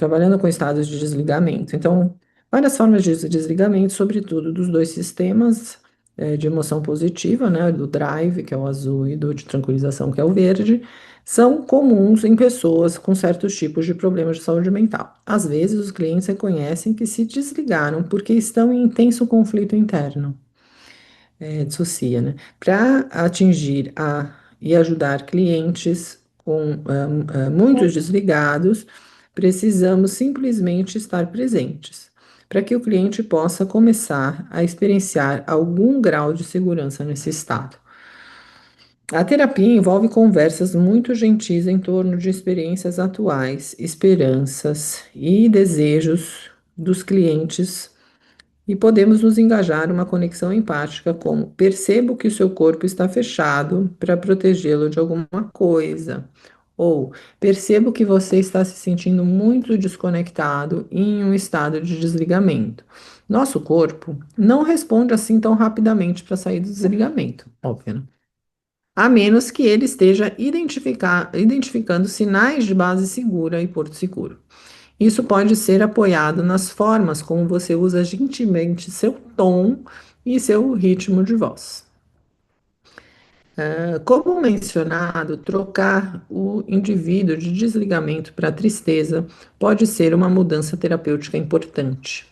trabalhando com estados de desligamento. Então, várias formas de desligamento, sobretudo dos dois sistemas, de emoção positiva, né, do drive, que é o azul, e do de tranquilização, que é o verde, são comuns em pessoas com certos tipos de problemas de saúde mental. Às vezes, os clientes reconhecem que se desligaram porque estão em intenso conflito interno, dissocia, né? Para atingir e ajudar clientes com muitos desligados, precisamos simplesmente estar presentes, para que o cliente possa começar a experienciar algum grau de segurança nesse estado. A terapia envolve conversas muito gentis em torno de experiências atuais, esperanças e desejos dos clientes e podemos nos engajar uma conexão empática, como percebo que o seu corpo está fechado para protegê-lo de alguma coisa. Ou percebo que você está se sentindo muito desconectado e em um estado de desligamento. Nosso corpo não responde assim tão rapidamente para sair do desligamento, óbvio, né? A menos que ele esteja identificando sinais de base segura e porto seguro. Isso pode ser apoiado nas formas como você usa gentilmente seu tom e seu ritmo de voz. Como mencionado, trocar o indivíduo de desligamento para tristeza pode ser uma mudança terapêutica importante.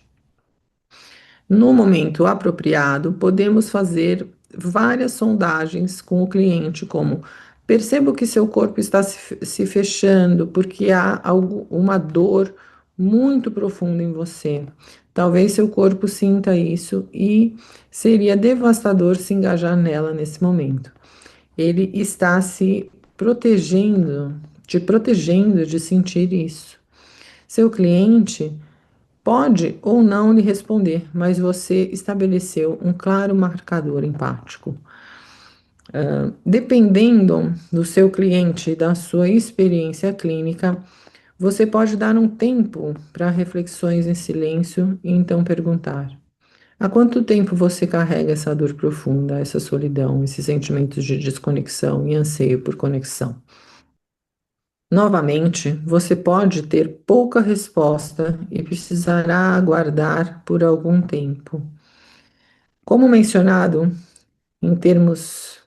No momento apropriado, podemos fazer várias sondagens com o cliente, como percebo que seu corpo está se fechando porque há uma dor muito profunda em você. Talvez seu corpo sinta isso e seria devastador se engajar nela nesse momento. Ele está se protegendo, te protegendo de sentir isso. Seu cliente pode ou não lhe responder, mas você estabeleceu um claro marcador empático. Dependendo do seu cliente e da sua experiência clínica, você pode dar um tempo para reflexões em silêncio e então perguntar: há quanto tempo você carrega essa dor profunda, essa solidão, esses sentimentos de desconexão e anseio por conexão? Novamente, você pode ter pouca resposta e precisará aguardar por algum tempo. Como mencionado, em termos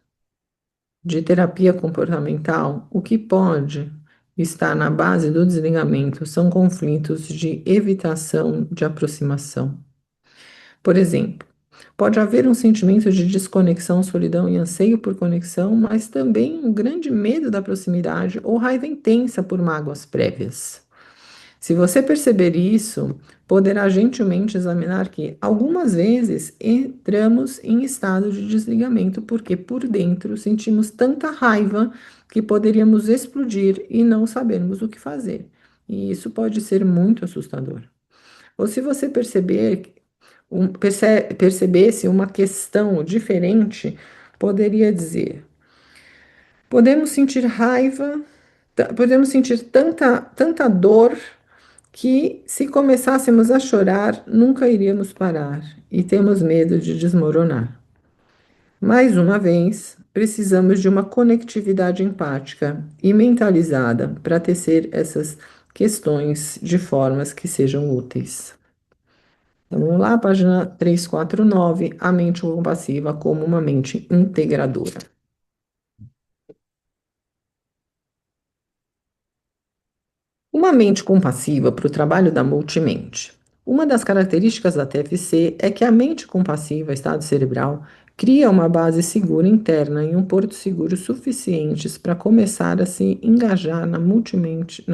de terapia comportamental, o que pode estar na base do desligamento são conflitos de evitação de aproximação. Por exemplo, pode haver um sentimento de desconexão, solidão e anseio por conexão, mas também um grande medo da proximidade ou raiva intensa por mágoas prévias. Se você perceber isso, poderá gentilmente examinar que algumas vezes entramos em estado de desligamento porque por dentro sentimos tanta raiva que poderíamos explodir e não sabermos o que fazer. E isso pode ser muito assustador. Ou se você percebesse uma questão diferente, poderia dizer: podemos sentir raiva, podemos sentir tanta dor que, se começássemos a chorar, nunca iríamos parar e temos medo de desmoronar. Mais uma vez, precisamos de uma conectividade empática e mentalizada para tecer essas questões de formas que sejam úteis. Então, vamos lá, página 349, a mente compassiva como uma mente integradora. Uma mente compassiva para o trabalho da multimente. Uma das características da TFC é que a mente compassiva, estado cerebral, cria uma base segura interna e um porto seguro suficientes para começar a se engajar na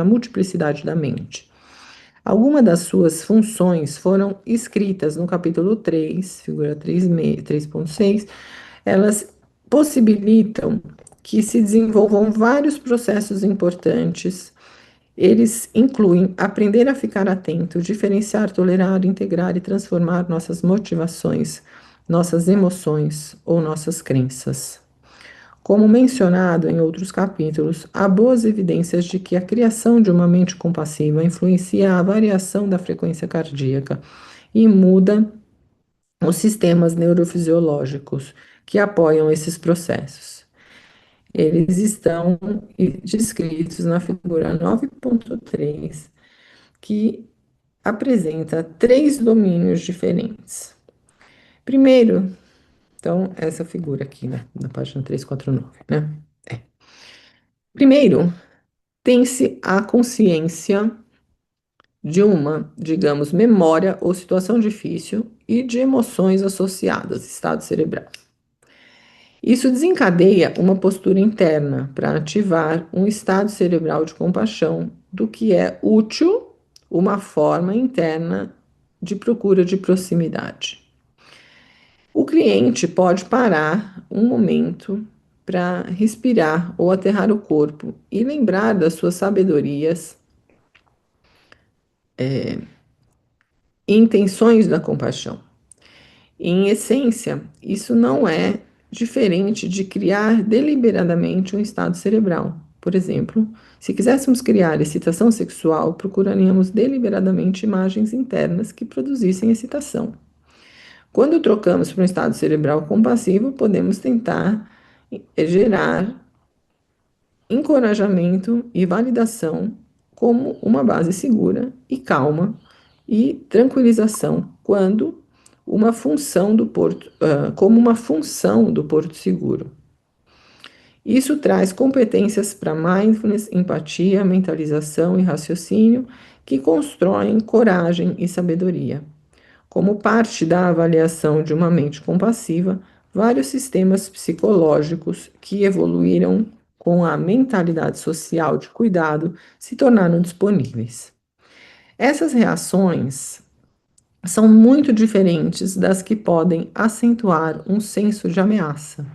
multiplicidade da mente. Algumas das suas funções foram escritas no capítulo 3, figura 3.6. Elas possibilitam que se desenvolvam vários processos importantes. Eles incluem aprender a ficar atento, diferenciar, tolerar, integrar e transformar nossas motivações, nossas emoções ou nossas crenças. Como mencionado em outros capítulos, há boas evidências de que a criação de uma mente compassiva influencia a variação da frequência cardíaca e muda os sistemas neurofisiológicos que apoiam esses processos. Eles estão descritos na figura 9.3 que apresenta três domínios diferentes. Primeiro, então, essa figura aqui, né, na página 349, né? Primeiro, tem-se a consciência de uma, digamos, memória ou situação difícil e de emoções associadas, estado cerebral. Isso desencadeia uma postura interna para ativar um estado cerebral de compaixão, do que é útil uma forma interna de procura de proximidade. O cliente pode parar um momento para respirar ou aterrar o corpo e lembrar das suas sabedorias e intenções da compaixão. Em essência, isso não é diferente de criar deliberadamente um estado cerebral. Por exemplo, se quiséssemos criar excitação sexual, procuraríamos deliberadamente imagens internas que produzissem excitação. Quando trocamos para um estado cerebral compassivo, podemos tentar gerar encorajamento e validação como uma base segura e calma e tranquilização quando uma função do porto, como uma função do porto seguro. Isso traz competências para mindfulness, empatia, mentalização e raciocínio que constroem coragem e sabedoria. Como parte da avaliação de uma mente compassiva, vários sistemas psicológicos que evoluíram com a mentalidade social de cuidado se tornaram disponíveis. Essas reações são muito diferentes das que podem acentuar um senso de ameaça,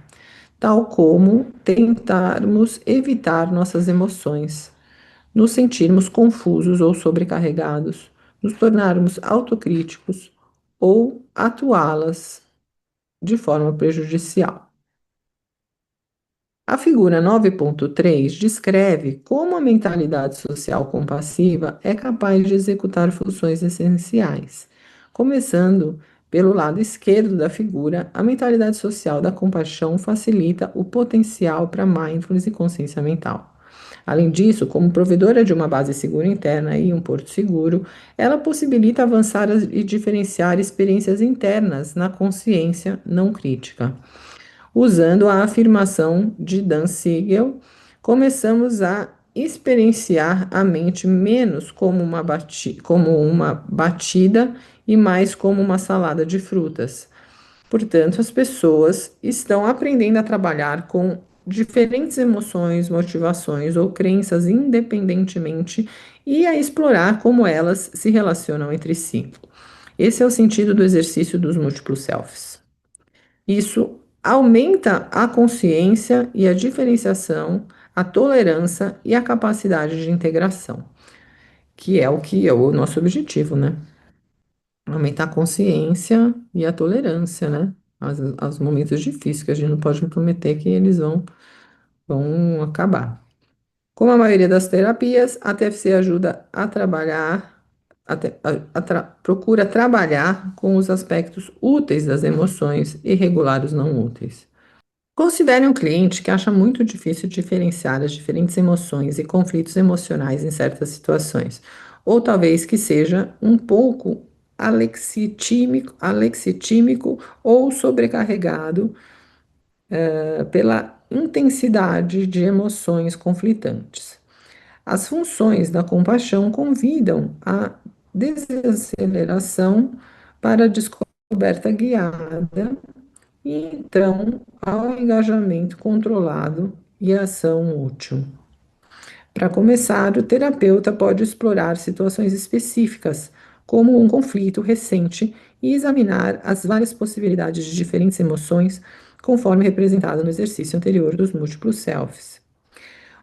tal como tentarmos evitar nossas emoções, nos sentirmos confusos ou sobrecarregados, nos tornarmos autocríticos ou atuá-las de forma prejudicial. A figura 9.3 descreve como a mentalidade social compassiva é capaz de executar funções essenciais. Começando pelo lado esquerdo da figura, a mentalidade social da compaixão facilita o potencial para mindfulness e consciência mental. Além disso, como provedora de uma base segura interna e um porto seguro, ela possibilita avançar e diferenciar experiências internas na consciência não crítica. Usando a afirmação de Dan Siegel, começamos a experienciar a mente menos como uma batida e mais como uma salada de frutas. Portanto, as pessoas estão aprendendo a trabalhar com diferentes emoções, motivações ou crenças independentemente e a explorar como elas se relacionam entre si. Esse é o sentido do exercício dos múltiplos selves. Isso aumenta a consciência e a diferenciação, a tolerância e a capacidade de integração, que é o nosso objetivo, né? Aumentar a consciência e a tolerância, né? Aos momentos difíceis, que a gente não pode prometer que eles vão acabar. Como a maioria das terapias, a TFC ajuda a trabalhar, procura trabalhar com os aspectos úteis das emoções e regular os não úteis. Considere um cliente que acha muito difícil diferenciar as diferentes emoções e conflitos emocionais em certas situações, ou talvez que seja um pouco alexitímico ou sobrecarregado pela intensidade de emoções conflitantes. As funções da compaixão convidam a desaceleração para a descoberta guiada e então ao engajamento controlado e ação útil. Para começar, o terapeuta pode explorar situações específicas, como um conflito recente, e examinar as várias possibilidades de diferentes emoções, conforme representado no exercício anterior dos múltiplos selves.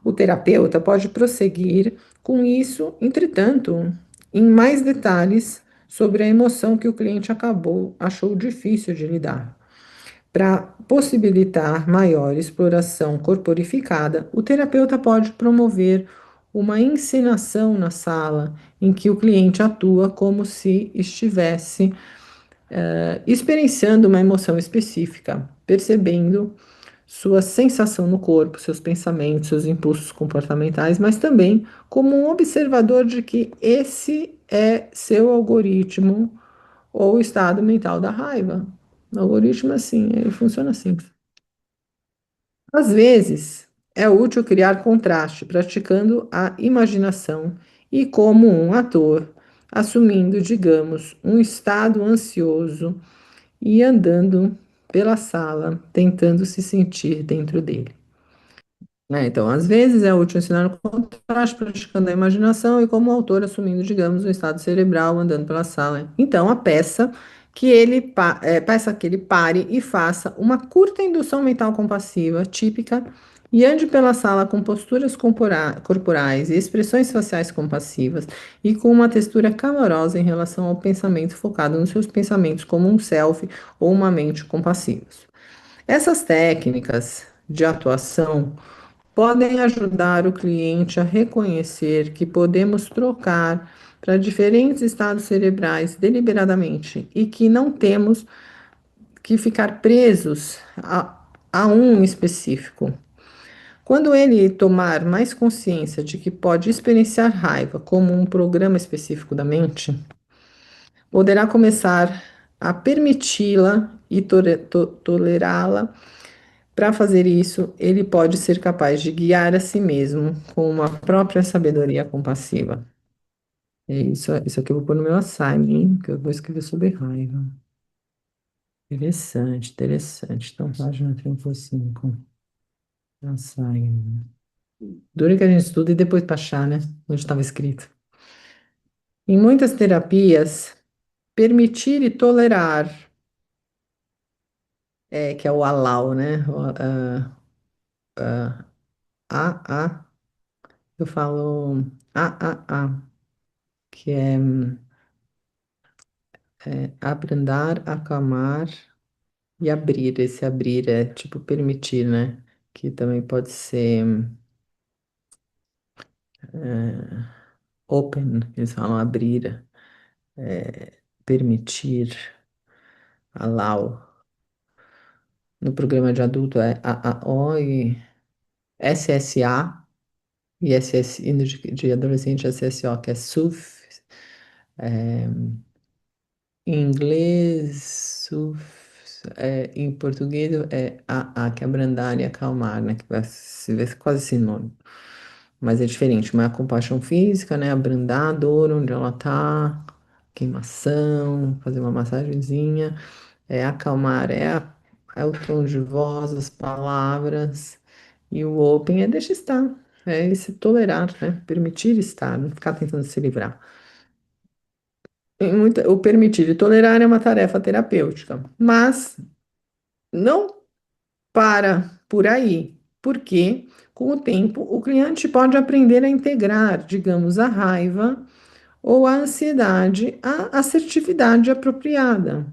O terapeuta pode prosseguir com isso, entretanto, em mais detalhes sobre a emoção que o cliente achou difícil de lidar. Para possibilitar maior exploração corporificada, o terapeuta pode promover uma encenação na sala em que o cliente atua como se estivesse experienciando uma emoção específica, percebendo sua sensação no corpo, seus pensamentos, seus impulsos comportamentais, mas também como um observador de que esse é seu algoritmo ou estado mental da raiva. O algoritmo, assim, ele funciona assim. Às vezes, é útil criar contraste, praticando a imaginação e como um ator, assumindo, digamos, um estado ansioso e andando pela sala, tentando se sentir dentro dele. Né? Então, às vezes é útil ensinar o contraste, praticando a imaginação e como autor assumindo, digamos, um estado cerebral andando pela sala. Então, a peça peça que ele pare e faça uma curta indução mental compassiva típica e ande pela sala com posturas corporais e expressões faciais compassivas e com uma textura calorosa em relação ao pensamento focado nos seus pensamentos como um self ou uma mente compassivos. Essas técnicas de atuação podem ajudar o cliente a reconhecer que podemos trocar para diferentes estados cerebrais deliberadamente e que não temos que ficar presos a um específico. Quando ele tomar mais consciência de que pode experienciar raiva como um programa específico da mente, poderá começar a permiti-la e tolerá-la. Para fazer isso, ele pode ser capaz de guiar a si mesmo com uma própria sabedoria compassiva. É isso aqui eu vou pôr no meu assignment, hein, que eu vou escrever sobre raiva. Interessante, interessante. Então, página 35. Assignment. Dura que a gente estuda e depois pra achar, né? Onde estava escrito. Em muitas terapias, permitir e tolerar, que é o allow, né? A, eu falo a, que é abrandar, acalmar e abrir. Esse abrir é tipo permitir, né? Que também pode ser open, eles falam abrir, permitir, allow. No programa de adulto é AAO e SSA, e SS, e no de adolescente é SSO, que é SUF. Em inglês, em português é que é abrandar e acalmar, né? Que vai se ver quase sinônimo. Mas é diferente, uma é a compaixão física, né? Abrandar a dor onde ela tá, queimação, fazer uma massagenzinha. Acalmar, é o tom de voz, as palavras. E o open é deixa estar, é esse tolerar, né? Permitir estar, não ficar tentando se livrar. O permitir e tolerar é uma tarefa terapêutica, mas não para por aí, porque com o tempo o cliente pode aprender a integrar, digamos, a raiva ou a ansiedade à assertividade apropriada,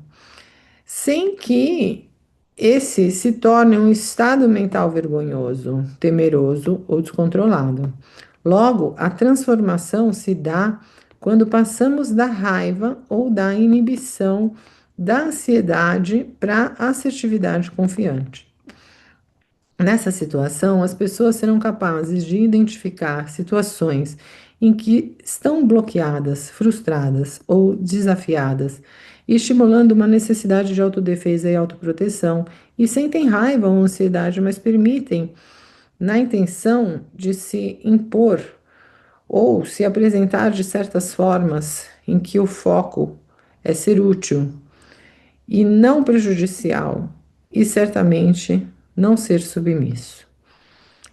sem que esse se torne um estado mental vergonhoso, temeroso ou descontrolado. Logo, a transformação se dá quando passamos da raiva ou da inibição da ansiedade para a assertividade confiante. Nessa situação, as pessoas serão capazes de identificar situações em que estão bloqueadas, frustradas ou desafiadas, estimulando uma necessidade de autodefesa e autoproteção, e sentem raiva ou ansiedade, mas permitem, na intenção de se impor ou se apresentar de certas formas em que o foco é ser útil e não prejudicial, e certamente não ser submisso.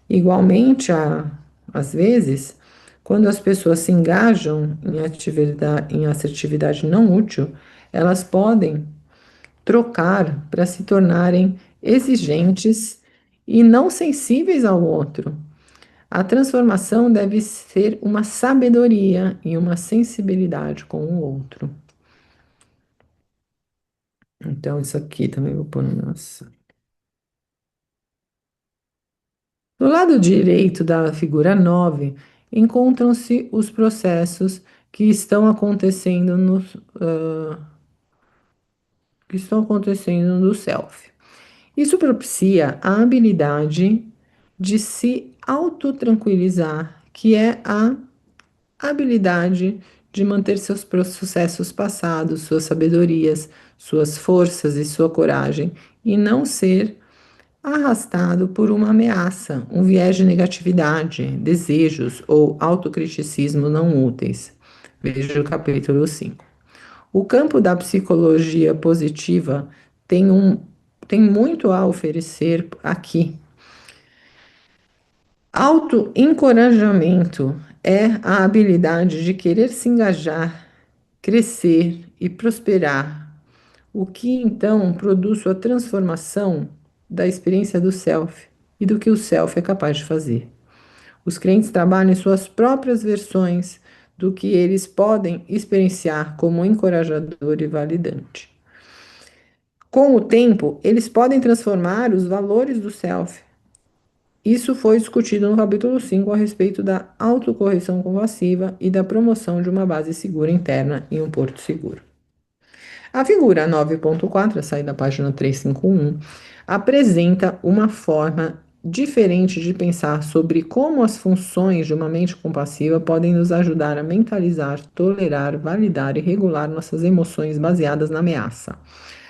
Igualmente, às vezes, quando as pessoas se engajam em assertividade não útil, elas podem trocar para se tornarem exigentes e não sensíveis ao outro. A transformação deve ser uma sabedoria e uma sensibilidade com o outro. Então, isso aqui também vou pôr no nosso. Do lado direito da figura 9 encontram-se os processos que estão acontecendo no self. Isso propicia a habilidade de se autotranquilizar, que é a habilidade de manter seus sucessos passados, suas sabedorias, suas forças e sua coragem, e não ser arrastado por uma ameaça, um viés de negatividade, desejos ou autocriticismo não úteis. Veja o capítulo 5. O campo da psicologia positiva tem, tem muito a oferecer aqui. Autoencorajamento é a habilidade de querer se engajar, crescer e prosperar, o que então produz sua transformação da experiência do self e do que o self é capaz de fazer. Os crentes trabalham em suas próprias versões do que eles podem experienciar como encorajador e validante. Com o tempo, eles podem transformar os valores do self. Isso foi discutido no capítulo 5 a respeito da autocorreção compassiva e da promoção de uma base segura interna em um porto seguro. A figura 9.4, a sair da página 351, apresenta uma forma diferente de pensar sobre como as funções de uma mente compassiva podem nos ajudar a mentalizar, tolerar, validar e regular nossas emoções baseadas na ameaça.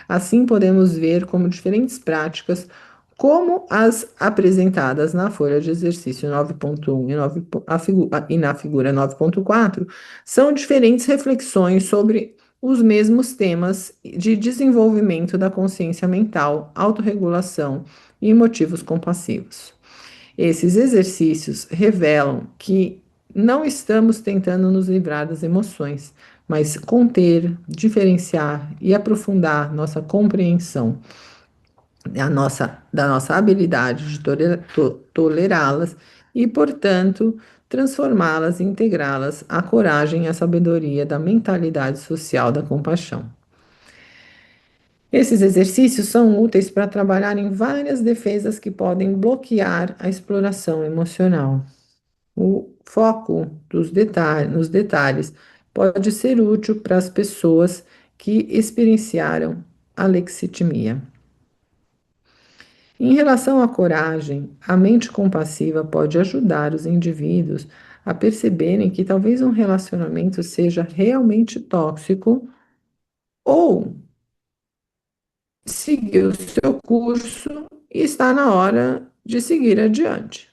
Assim, podemos ver como diferentes práticas, como as apresentadas na folha de exercício 9.1 e na figura 9.4, são diferentes reflexões sobre os mesmos temas de desenvolvimento da consciência mental, autorregulação e motivos compassivos. Esses exercícios revelam que não estamos tentando nos livrar das emoções, mas conter, diferenciar e aprofundar nossa compreensão da nossa habilidade de tolerá-las e, portanto, transformá-las e integrá-las à coragem e à sabedoria da mentalidade social da compaixão. Esses exercícios são úteis para trabalhar em várias defesas que podem bloquear a exploração emocional. O foco nos detalhes pode ser útil para as pessoas que experienciaram alexitimia. Em relação à coragem, a mente compassiva pode ajudar os indivíduos a perceberem que talvez um relacionamento seja realmente tóxico ou seguir o seu curso e está na hora de seguir adiante.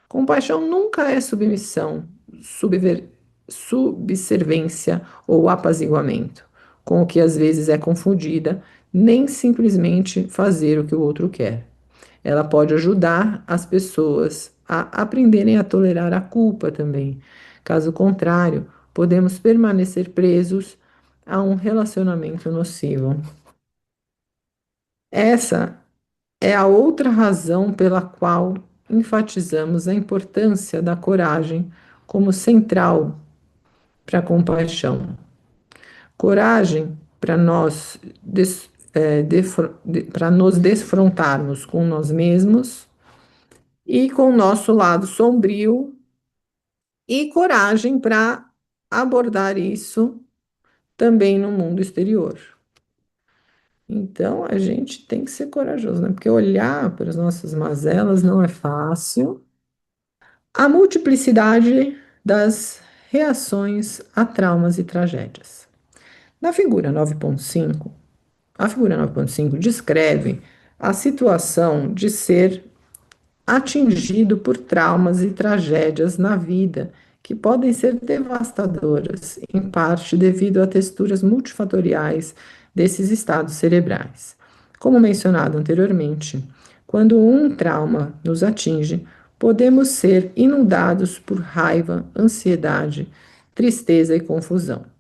Compaixão nunca é submissão, subservência ou apaziguamento, com o que às vezes é confundida, nem simplesmente fazer o que o outro quer. Ela pode ajudar as pessoas a aprenderem a tolerar a culpa também. Caso contrário, podemos permanecer presos a um relacionamento nocivo. Essa é a outra razão pela qual enfatizamos a importância da coragem como central para a compaixão. Coragem para para nos desfrontarmos com nós mesmos e com o nosso lado sombrio, e coragem para abordar isso também no mundo exterior. Então a gente tem que ser corajoso, né? Porque olhar para as nossas mazelas não é fácil. A multiplicidade das reações a traumas e tragédias. Na figura 9.5, a figura 9.5 descreve a situação de ser atingido por traumas e tragédias na vida, que podem ser devastadoras, em parte devido a texturas multifatoriais desses estados cerebrais. Como mencionado anteriormente, quando um trauma nos atinge, podemos ser inundados por raiva, ansiedade, tristeza e confusão.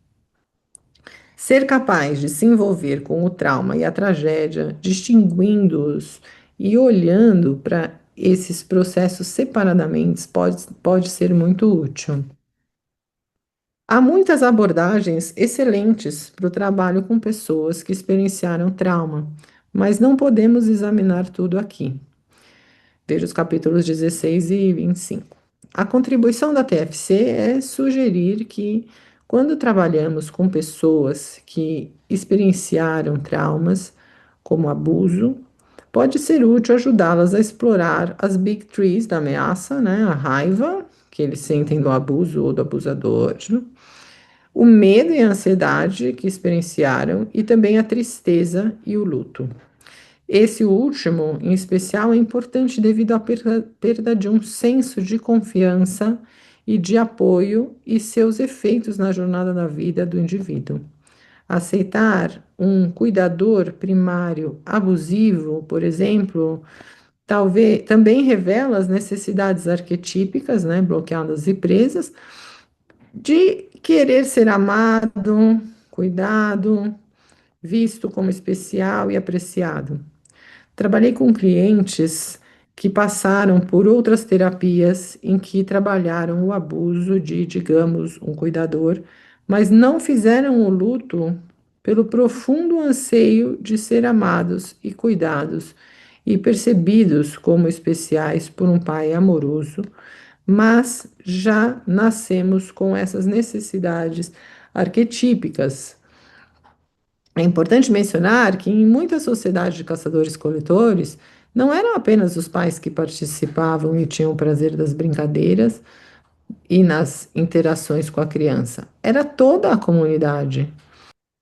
Ser capaz de se envolver com o trauma e a tragédia, distinguindo-os e olhando para esses processos separadamente pode ser muito útil. Há muitas abordagens excelentes para o trabalho com pessoas que experienciaram trauma, mas não podemos examinar tudo aqui. Veja os capítulos 16 e 25. A contribuição da TFC é sugerir que, quando trabalhamos com pessoas que experienciaram traumas, como abuso, pode ser útil ajudá-las a explorar as big trees da ameaça, né? A raiva que eles sentem do abuso ou do abusador, o medo e a ansiedade que experienciaram e também a tristeza e o luto. Esse último, em especial, é importante devido à perda de um senso de confiança e de apoio e seus efeitos na jornada da vida do indivíduo. Aceitar um cuidador primário abusivo, por exemplo, talvez também revela as necessidades arquetípicas, né, bloqueadas e presas, de querer ser amado, cuidado, visto como especial e apreciado. Trabalhei com clientes que passaram por outras terapias em que trabalharam o abuso de, digamos, um cuidador, mas não fizeram o luto pelo profundo anseio de ser amados e cuidados e percebidos como especiais por um pai amoroso, mas já nascemos com essas necessidades arquetípicas. É importante mencionar que em muitas sociedades de caçadores-coletores, não eram apenas os pais que participavam e tinham o prazer das brincadeiras e nas interações com a criança, era toda a comunidade.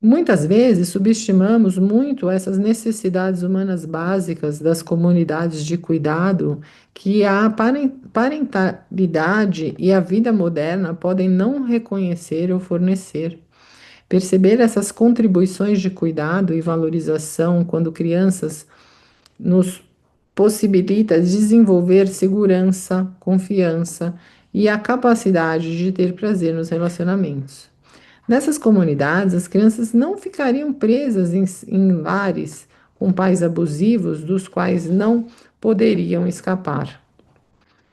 Muitas vezes subestimamos muito essas necessidades humanas básicas das comunidades de cuidado que a parentalidade e a vida moderna podem não reconhecer ou fornecer. Perceber essas contribuições de cuidado e valorização quando crianças nos possibilita desenvolver segurança, confiança e a capacidade de ter prazer nos relacionamentos. Nessas comunidades, as crianças não ficariam presas em lares com pais abusivos dos quais não poderiam escapar.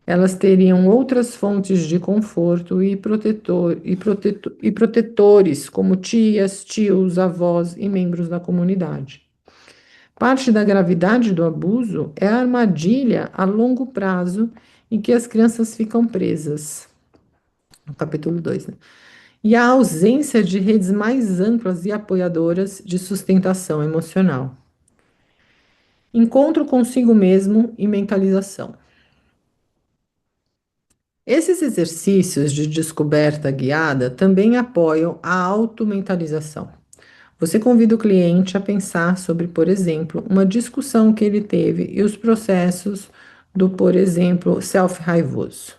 Elas teriam outras fontes de conforto e protetores, como tias, tios, avós e membros da comunidade. Parte da gravidade do abuso é a armadilha a longo prazo em que as crianças ficam presas. No capítulo 2, né? E a ausência de redes mais amplas e apoiadoras de sustentação emocional. Encontro consigo mesmo e mentalização. Esses exercícios de descoberta guiada também apoiam a automentalização. Você convida o cliente a pensar sobre, por exemplo, uma discussão que ele teve e os processos do, por exemplo, self-raivoso.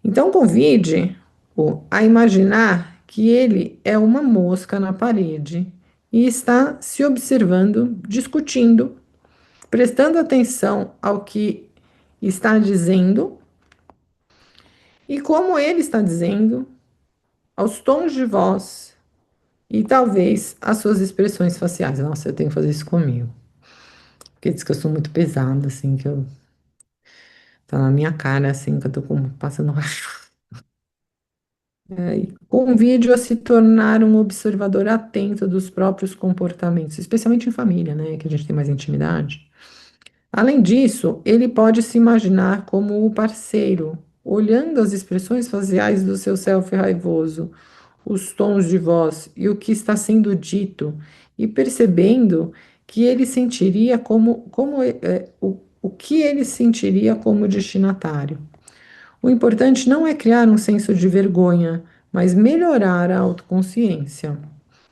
Então, convide-o a imaginar que ele é uma mosca na parede e está se observando, discutindo, prestando atenção ao que está dizendo e como ele está dizendo, aos tons de voz e talvez às suas expressões faciais. Nossa, eu tenho que fazer isso comigo. Porque diz que eu sou muito pesada, assim, que eu tá na minha cara, assim, que eu tô passando racho. Convide-o a se tornar um observador atento dos próprios comportamentos, especialmente em família, né, que a gente tem mais intimidade. Além disso, ele pode se imaginar como o parceiro, olhando as expressões faciais do seu self raivoso, os tons de voz e o que está sendo dito, e percebendo que ele sentiria o que ele sentiria como destinatário. O importante não é criar um senso de vergonha, mas melhorar a autoconsciência.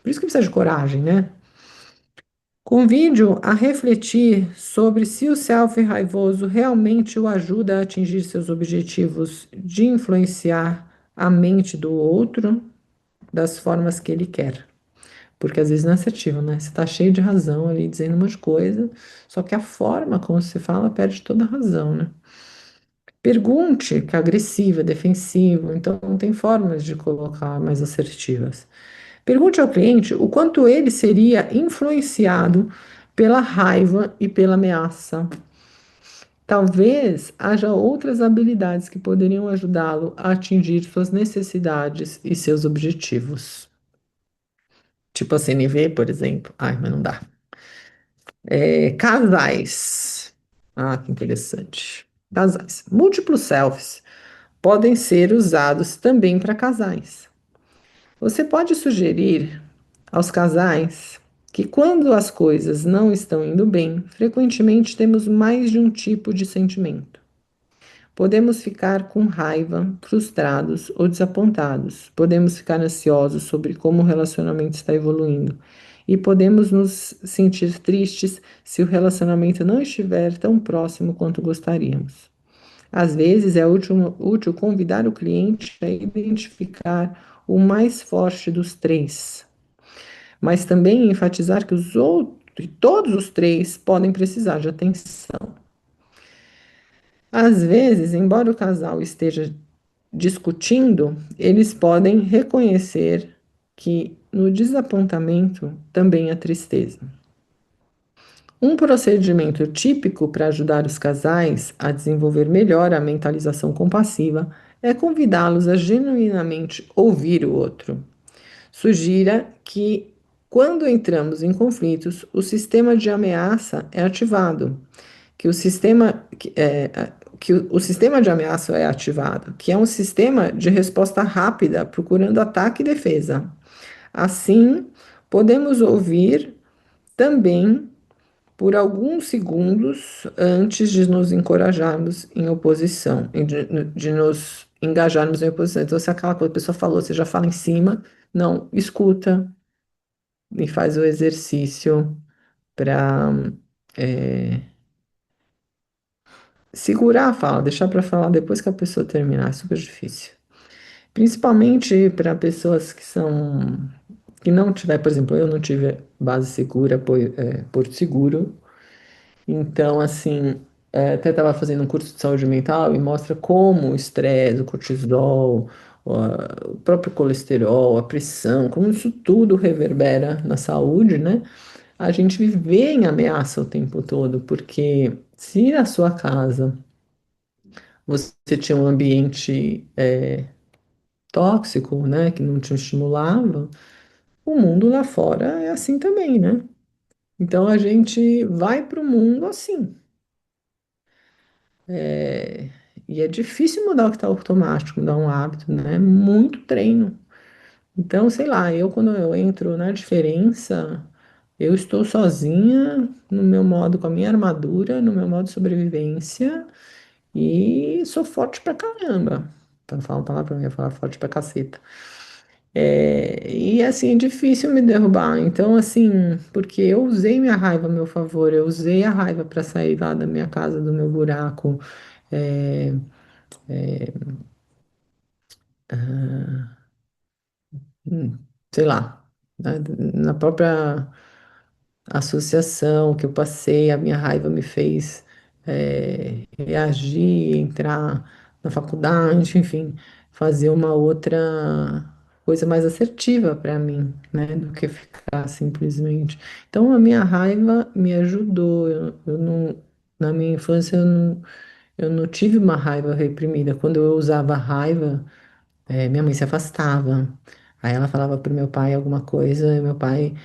Por isso que precisa de coragem, né? Convide-o a refletir sobre se o self raivoso realmente o ajuda a atingir seus objetivos de influenciar a mente do outro das formas que ele quer. Porque às vezes não é assertivo, né? Você tá cheio de razão ali, dizendo um monte de coisa, só que a forma como se fala perde toda a razão, né? Pergunte, que é agressiva, defensivo, então tem formas de colocar mais assertivas. Pergunte ao cliente o quanto ele seria influenciado pela raiva e pela ameaça. Talvez haja outras habilidades que poderiam ajudá-lo a atingir suas necessidades e seus objetivos. Tipo a CNV, por exemplo. Ai, mas não dá. Casais. Ah, que interessante. Casais. Múltiplos selfies podem ser usados também para casais. Você pode sugerir aos casais que, quando as coisas não estão indo bem, frequentemente temos mais de um tipo de sentimento. Podemos ficar com raiva, frustrados ou desapontados. Podemos ficar ansiosos sobre como o relacionamento está evoluindo. E podemos nos sentir tristes se o relacionamento não estiver tão próximo quanto gostaríamos. Às vezes é útil convidar o cliente a identificar o mais forte dos três, mas também enfatizar que todos os três podem precisar de atenção. Às vezes, embora o casal esteja discutindo, eles podem reconhecer que no desapontamento também há tristeza. Um procedimento típico para ajudar os casais a desenvolver melhor a mentalização compassiva é convidá-los a genuinamente ouvir o outro. Sugira que, quando entramos em conflitos, o sistema de ameaça é ativado, que o sistema que o sistema de ameaça é ativado, que é um sistema de resposta rápida, procurando ataque e defesa. Assim, podemos ouvir também por alguns segundos antes de nos encorajarmos em oposição, de nos engajarmos em oposição. Então, se aquela coisa que a pessoa falou, você já fala em cima, não, escuta e faz o exercício para segurar a fala, deixar para falar depois que a pessoa terminar, é super difícil. Principalmente para pessoas que não tiver, por exemplo, eu não tive base segura, Porto Seguro. Então, assim, até estava fazendo um curso de saúde mental e mostra como o estresse, o cortisol, o próprio colesterol, a pressão, como isso tudo reverbera na saúde, né? A gente viver em ameaça o tempo todo, porque se na sua casa você tinha um ambiente tóxico, né, que não te estimulava, o mundo lá fora é assim também, né? Então a gente vai para o mundo assim. É, e é difícil mudar o que está automático, mudar um hábito, né? Muito treino. Então, sei lá, eu quando eu entro na diferença, eu estou sozinha no meu modo, com a minha armadura, no meu modo de sobrevivência e sou forte pra caramba. Pra não falar uma palavra, eu ia falar forte pra caceta. E assim, é difícil me derrubar. Então, assim, porque eu usei minha raiva a meu favor, eu usei a raiva para sair lá da minha casa, do meu buraco. É, sei lá, na própria associação que eu passei, a minha raiva me fez reagir, entrar na faculdade, enfim, fazer uma outra coisa mais assertiva para mim, né, do que ficar simplesmente. Então, a minha raiva me ajudou. Eu não, na minha infância, eu não tive uma raiva reprimida. Quando eu usava raiva, minha mãe se afastava. Aí ela falava pro meu pai alguma coisa, e meu pai,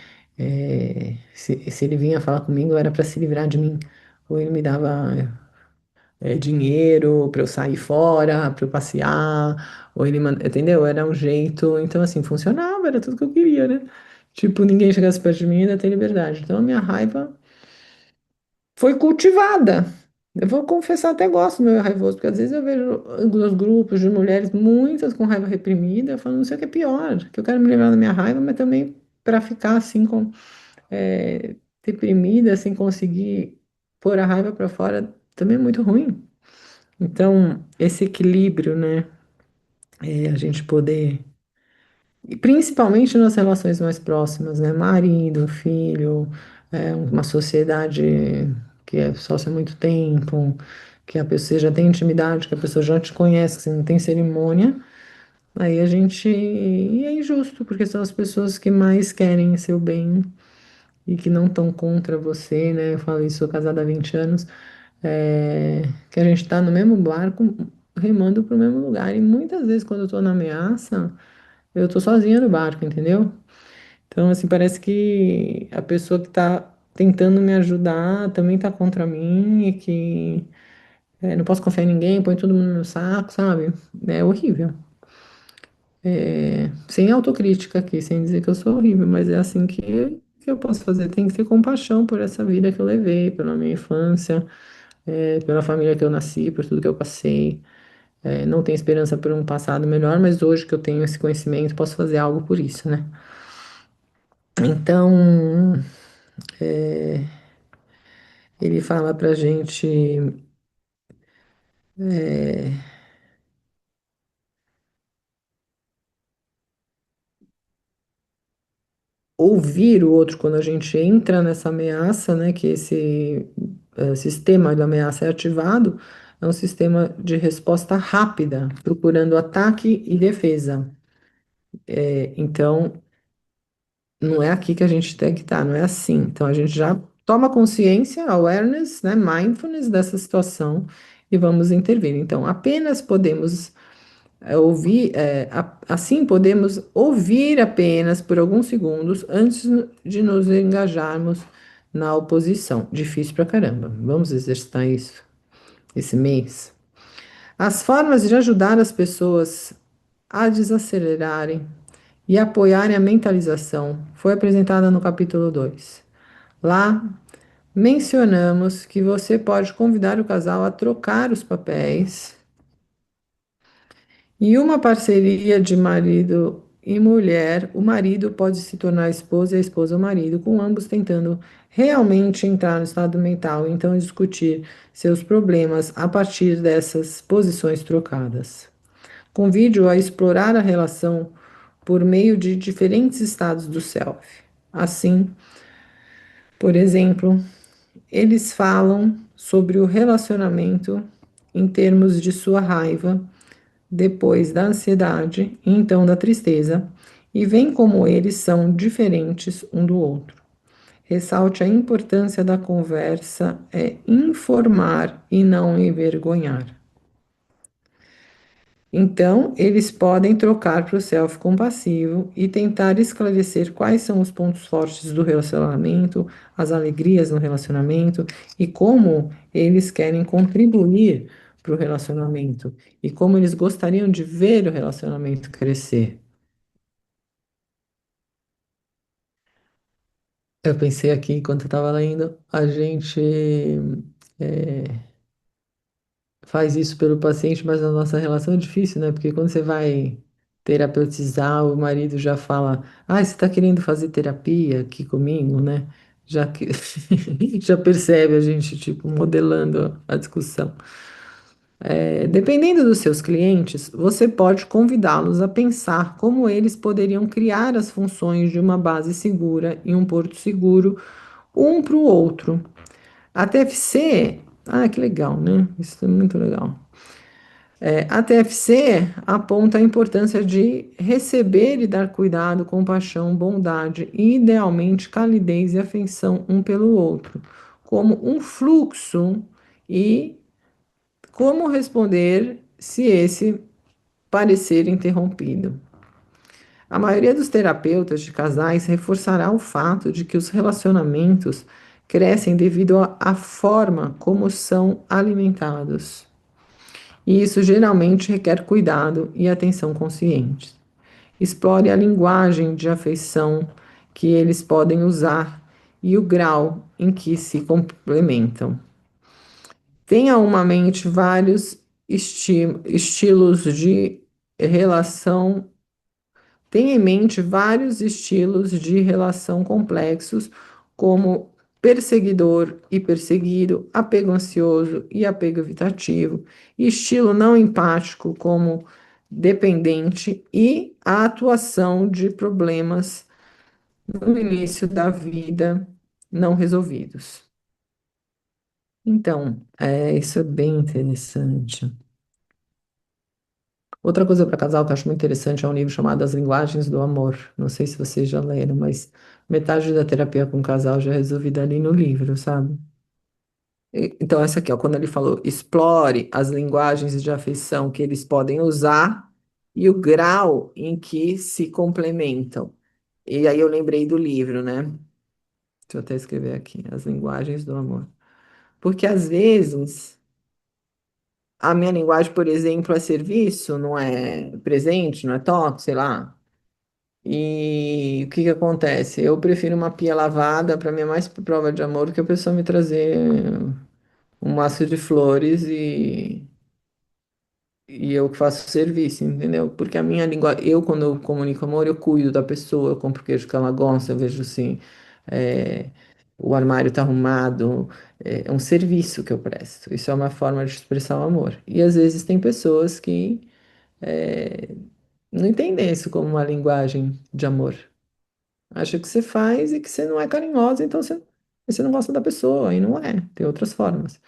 se ele vinha falar comigo, era para se livrar de mim. Ou ele me dava dinheiro para eu sair fora, para eu passear, ou ele, entendeu? Era um jeito. Então, assim, funcionava, era tudo que eu queria, né? Tipo, ninguém chegasse perto de mim e ainda tem liberdade. Então, a minha raiva foi cultivada. Eu vou confessar, até gosto do meu raivoso, porque às vezes eu vejo os grupos de mulheres, muitas com raiva reprimida, falando, não sei o que é pior, que eu quero me livrar da minha raiva, mas também para ficar assim, deprimida, sem conseguir pôr a raiva para fora, também é muito ruim. Então, esse equilíbrio, né, a gente poder, e principalmente nas relações mais próximas, né, marido, filho, uma sociedade que é sócia há muito tempo, que a pessoa já tem intimidade, que a pessoa já te conhece, que você não tem cerimônia, aí a gente, e é injusto, porque são as pessoas que mais querem seu bem e que não estão contra você, né? Eu falo isso, sou casada há 20 anos, que a gente está no mesmo barco, remando para o mesmo lugar. E muitas vezes, quando eu estou na ameaça, eu tô sozinha no barco, entendeu? Então, assim, parece que a pessoa que tá tentando me ajudar também tá contra mim e que não posso confiar em ninguém, põe todo mundo no meu saco, sabe? É horrível. Sem autocrítica aqui, sem dizer que eu sou horrível, mas é assim que eu posso fazer. Tem que ter compaixão por essa vida que eu levei, pela minha infância. pela família que eu nasci, por tudo que eu passei. Não tenho esperança por um passado melhor, mas hoje que eu tenho esse conhecimento, posso fazer algo por isso, né? Então, é, ele fala pra gente é, ouvir o outro quando a gente entra nessa ameaça, né? Que esse sistema de ameaça é ativado, é um sistema de resposta rápida, procurando ataque e defesa. Então, não é aqui que a gente tem que estar, não é assim. Então a gente já toma consciência, awareness, né, mindfulness dessa situação e vamos intervir. Então, apenas podemos ouvir, assim podemos ouvir apenas por alguns segundos antes de nos engajarmos na oposição. Difícil pra caramba. Vamos exercitar isso esse mês. As formas de ajudar as pessoas a desacelerarem e apoiarem a mentalização foi apresentada no capítulo 2. Lá, mencionamos que você pode convidar o casal a trocar os papéis e uma parceria de marido e mulher, o marido pode se tornar a esposa e a esposa o marido, com ambos tentando realmente entrar no estado mental e então discutir seus problemas a partir dessas posições trocadas. Convide-o a explorar a relação por meio de diferentes estados do self. Assim, por exemplo, eles falam sobre o relacionamento em termos de sua raiva, depois da ansiedade e então da tristeza, e veem como eles são diferentes um do outro. Ressalte a importância da conversa é informar e não envergonhar. Então, eles podem trocar para o self-compassivo e tentar esclarecer quais são os pontos fortes do relacionamento, as alegrias no relacionamento e como eles querem contribuir para o relacionamento e como eles gostariam de ver o relacionamento crescer. Eu pensei aqui, enquanto eu estava lendo, a gente faz isso pelo paciente, mas a nossa relação é difícil, né? Porque quando você vai terapeutizar, o marido já fala: Ah, você está querendo fazer terapia aqui comigo, né? Já que já percebe a gente, tipo, modelando a discussão. Dependendo dos seus clientes, você pode convidá-los a pensar como eles poderiam criar as funções de uma base segura e um porto seguro, um para o outro. A TFC, que legal, né? Isso é muito legal. A TFC aponta a importância de receber e dar cuidado, compaixão, bondade e, idealmente, calidez e afeição um pelo outro, como um fluxo e como responder se esse parecer interrompido. A maioria dos terapeutas de casais reforçará o fato de que os relacionamentos crescem devido à forma como são alimentados. E isso geralmente requer cuidado e atenção conscientes. Explore a linguagem de afeição que eles podem usar e o grau em que se complementam. Tenha uma mente vários estilos de relação. Tenha em mente vários estilos de relação complexos, como perseguidor e perseguido, apego ansioso e apego evitativo, estilo não empático, como dependente, e a atuação de problemas no início da vida não resolvidos. Então, isso é bem interessante. Outra coisa para casal que eu acho muito interessante é um livro chamado As Linguagens do Amor. Não sei se vocês já leram, mas metade da terapia com o casal já é resolvida ali no livro, sabe? Então, essa aqui, ó, quando ele falou, explore as linguagens de afeição que eles podem usar e o grau em que se complementam. E aí eu lembrei do livro, né? Deixa eu até escrever aqui, As Linguagens do Amor. Porque às vezes a minha linguagem, por exemplo, é serviço, não é presente, não é toque, sei lá. E o que que acontece? Eu prefiro uma pia lavada para mim é mais prova de amor do que a pessoa me trazer um maço de flores e eu que faço o serviço, entendeu? Porque a minha língua, eu quando eu comunico amor, eu cuido da pessoa, eu compro o queijo que ela gosta, eu vejo assim, é, o armário tá arrumado, é um serviço que eu presto. Isso é uma forma de expressar o amor. E às vezes tem pessoas que é, não entendem isso como uma linguagem de amor. Acha que você faz e que você não é carinhosa, então você não gosta da pessoa, e não é, tem outras formas.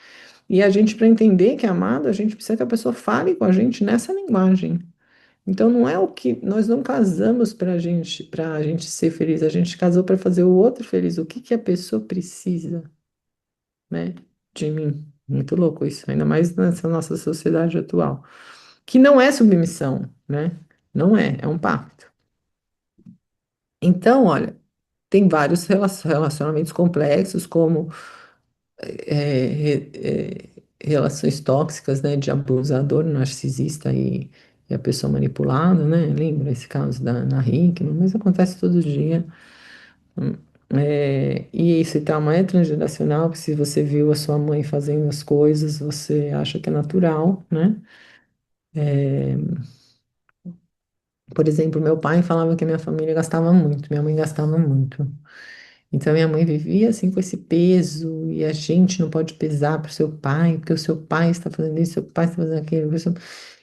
E a gente, para entender que é amado, a gente precisa que a pessoa fale com a gente nessa linguagem. Então não é o que nós não casamos para a gente ser feliz, a gente casou para fazer o outro feliz. O que que a pessoa precisa, né, de mim? Muito louco isso, ainda mais nessa nossa sociedade atual, que não é submissão, né? Não é, é um pacto. Então, olha, tem vários relacionamentos complexos, como relações tóxicas, né, de abusador, narcisista e a pessoa manipulada, né? Lembra esse caso da Ana Hickman? Mas acontece todo dia. Hum, e esse trauma é transgeracional, porque se você viu a sua mãe fazendo as coisas, você acha que é natural, né? Por exemplo, meu pai falava que a minha família gastava muito, minha mãe gastava muito. Então, minha mãe vivia assim com esse peso, e a gente não pode pesar para o seu pai, porque o seu pai está fazendo isso, seu pai está fazendo aquilo.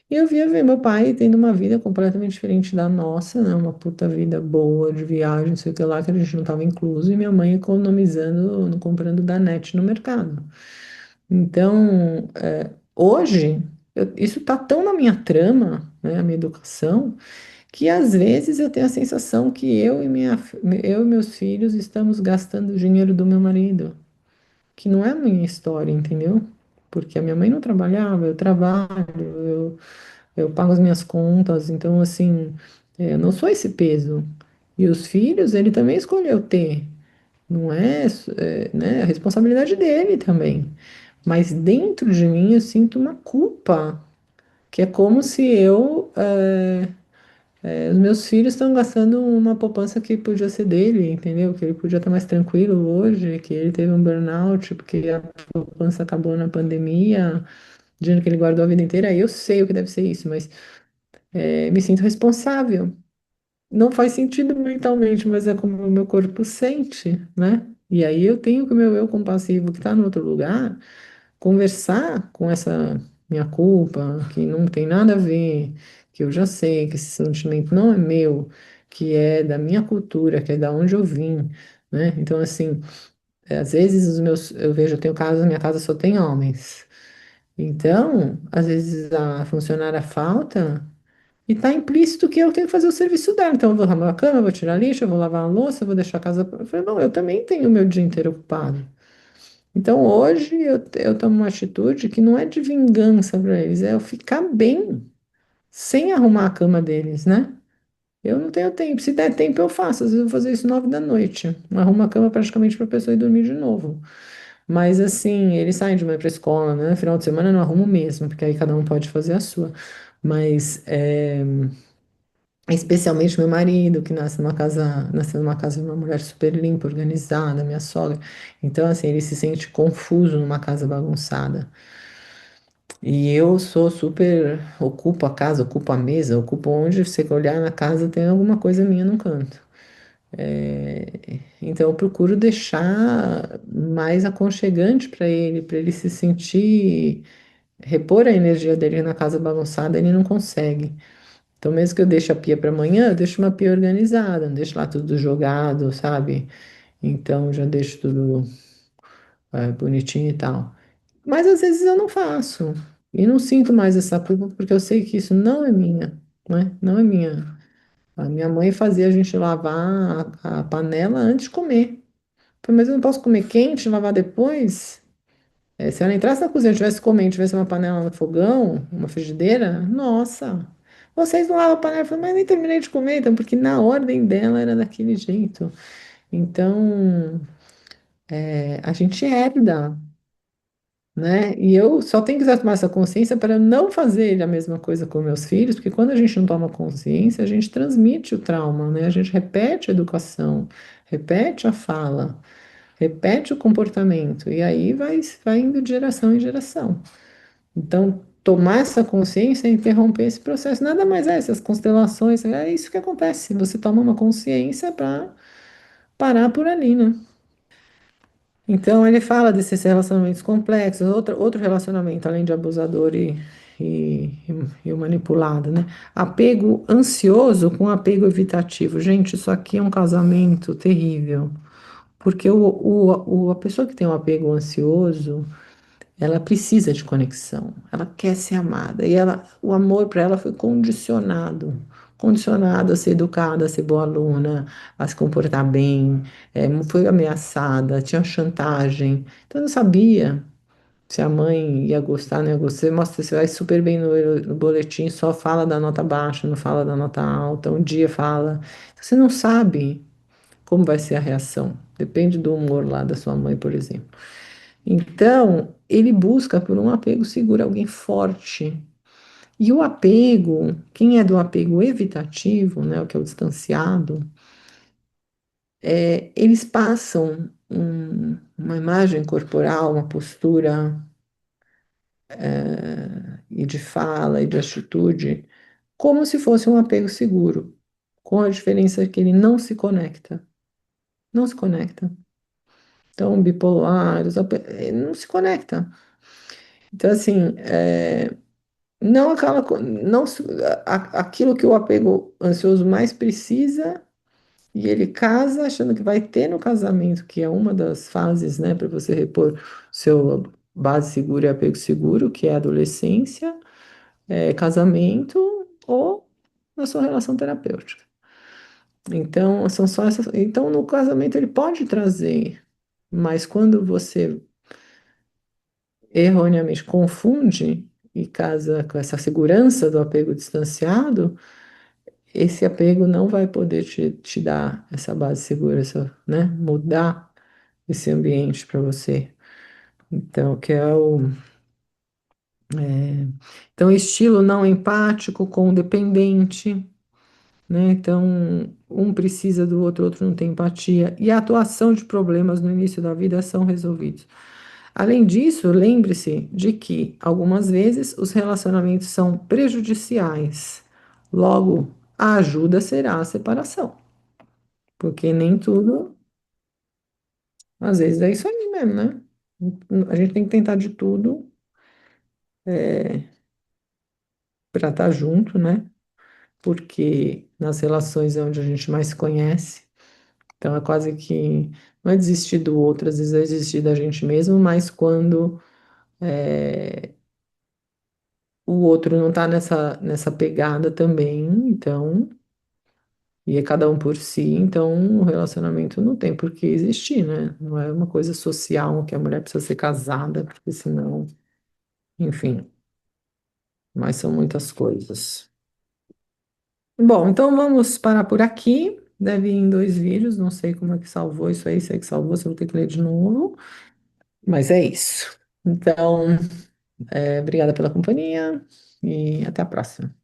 E eu via ver meu pai tendo uma vida completamente diferente da nossa, né? Uma puta vida boa, de viagem, não sei o que lá, que a gente não estava incluso, e minha mãe economizando, comprando da net no mercado. Então, hoje, isso tá tão na minha trama, né? A minha educação que às vezes eu tenho a sensação que eu e meus filhos estamos gastando o dinheiro do meu marido, que não é a minha história, entendeu? Porque a minha mãe não trabalhava, eu trabalho, eu pago as minhas contas, então assim, eu não sou esse peso. E os filhos, ele também escolheu ter, não é, né, a responsabilidade dele também. Mas dentro de mim eu sinto uma culpa, que é como se os meus filhos estão gastando uma poupança que podia ser dele, entendeu? Que ele podia estar mais tranquilo hoje, que ele teve um burnout, porque a poupança acabou na pandemia, dinheiro que ele guardou a vida inteira. Eu sei o que deve ser isso, mas me sinto responsável. Não faz sentido mentalmente, mas é como o meu corpo sente, né? E aí eu tenho que o meu eu compassivo que está no outro lugar conversar com essa minha culpa, que não tem nada a ver, que eu já sei que esse sentimento não é meu, que é da minha cultura, que é da onde eu vim, né? Então, assim, às vezes eu vejo, eu tenho casa, minha casa só tem homens. Então, às vezes a funcionária falta e tá implícito que eu tenho que fazer o serviço dela. Então, eu vou arrumar a cama, eu vou tirar lixo, eu vou lavar a louça, eu vou deixar a casa. Eu falei, não, eu também tenho o meu dia inteiro ocupado. Então hoje eu tomo uma atitude que não é de vingança para eles, é eu ficar bem sem arrumar a cama deles, né? Eu não tenho tempo. Se der tempo, eu faço. Às vezes eu vou fazer isso 9 da noite. Arrumo a cama praticamente para a pessoa ir dormir de novo. Mas assim, eles saem de manhã para escola, né? Final de semana eu não arrumo mesmo, porque aí cada um pode fazer a sua. Mas especialmente meu marido, que nasceu numa casa de uma mulher super limpa, organizada, minha sogra. Então, assim, ele se sente confuso numa casa bagunçada. E eu sou super, ocupo a casa, ocupo a mesa, ocupo onde você olhar na casa tem alguma coisa minha no canto. Então eu procuro deixar mais aconchegante para ele se sentir, repor a energia dele na casa bagunçada, ele não consegue. Então mesmo que eu deixe a pia para amanhã, eu deixo uma pia organizada, não deixo lá tudo jogado, sabe? Então já deixo tudo bonitinho e tal. Mas às vezes eu não faço. E não sinto mais essa culpa porque eu sei que isso não é minha, né? Não é minha. A minha mãe fazia a gente lavar a panela antes de comer. Falei, mas eu não posso comer quente e lavar depois? Se ela entrasse na cozinha, tivesse comendo, tivesse uma panela no fogão, uma frigideira, nossa, vocês não lavam a panela. Eu falei, mas nem terminei de comer, então, porque na ordem dela era daquele jeito. Então, a gente herda, né? E eu só tenho que tomar essa consciência para não fazer a mesma coisa com meus filhos, porque quando a gente não toma consciência, a gente transmite o trauma, né? A gente repete a educação, repete a fala. repete o comportamento, e aí vai indo de geração em geração. Então, tomar essa consciência é interromper esse processo. Nada mais é essas constelações, é isso que acontece. Você toma uma consciência para parar por ali, né? Então, ele fala desses relacionamentos complexos, outro relacionamento, além de abusador e, e o manipulado, né? Apego ansioso com apego evitativo. Gente, isso aqui é um casamento terrível, porque a pessoa que tem um apego ansioso, ela precisa de conexão, ela quer ser amada, e o amor para ela foi condicionado a ser educada, a ser boa aluna, a se comportar bem, foi ameaçada, tinha chantagem, então não sabia se a mãe ia gostar, não ia gostar. Você mostra, você vai super bem no boletim, só fala da nota baixa, não fala da nota alta, um dia fala. Você não sabe como vai ser a reação, depende do humor lá da sua mãe, por exemplo. Então, ele busca por um apego seguro, alguém forte. E o apego, quem é do apego evitativo, né, o que é o distanciado, eles passam uma imagem corporal, uma postura, e de fala e de atitude, como se fosse um apego seguro, com a diferença que ele não se conecta. Não se conecta. Então, bipolar, não se conecta. Então, assim, não aquela, não aquilo que o apego ansioso mais precisa, e ele casa achando que vai ter no casamento, que é uma das fases, né, para você repor seu base segura e apego seguro, que é a adolescência, casamento ou na sua relação terapêutica. Então, são só essas. Então, no casamento ele pode trazer, mas quando você erroneamente confunde e casa com essa segurança do apego distanciado, esse apego não vai poder te dar essa base segura, né? Mudar esse ambiente para você. Então, então, estilo não empático com dependente, né? Então, um precisa do outro, outro não tem empatia. E a atuação de problemas no início da vida são resolvidos. Além disso, lembre-se de que algumas vezes os relacionamentos são prejudiciais. Logo, a ajuda será a separação, porque nem tudo, às vezes é isso aí mesmo, né? A gente tem que tentar de tudo para estar junto, né? Porque nas relações é onde a gente mais se conhece. Então é quase que não é desistir do outro, às vezes é desistir da gente mesmo, mas quando o outro não tá nessa pegada também, então, e é cada um por si, então o relacionamento não tem por que existir, né? Não é uma coisa social que a mulher precisa ser casada, porque senão, enfim, mas são muitas coisas. Bom, então vamos parar por aqui. Deve ir em dois vídeos, não sei como é que salvou isso aí, se é que salvou, se eu vou ter que ler de novo, mas é isso. Então, obrigada pela companhia e até a próxima.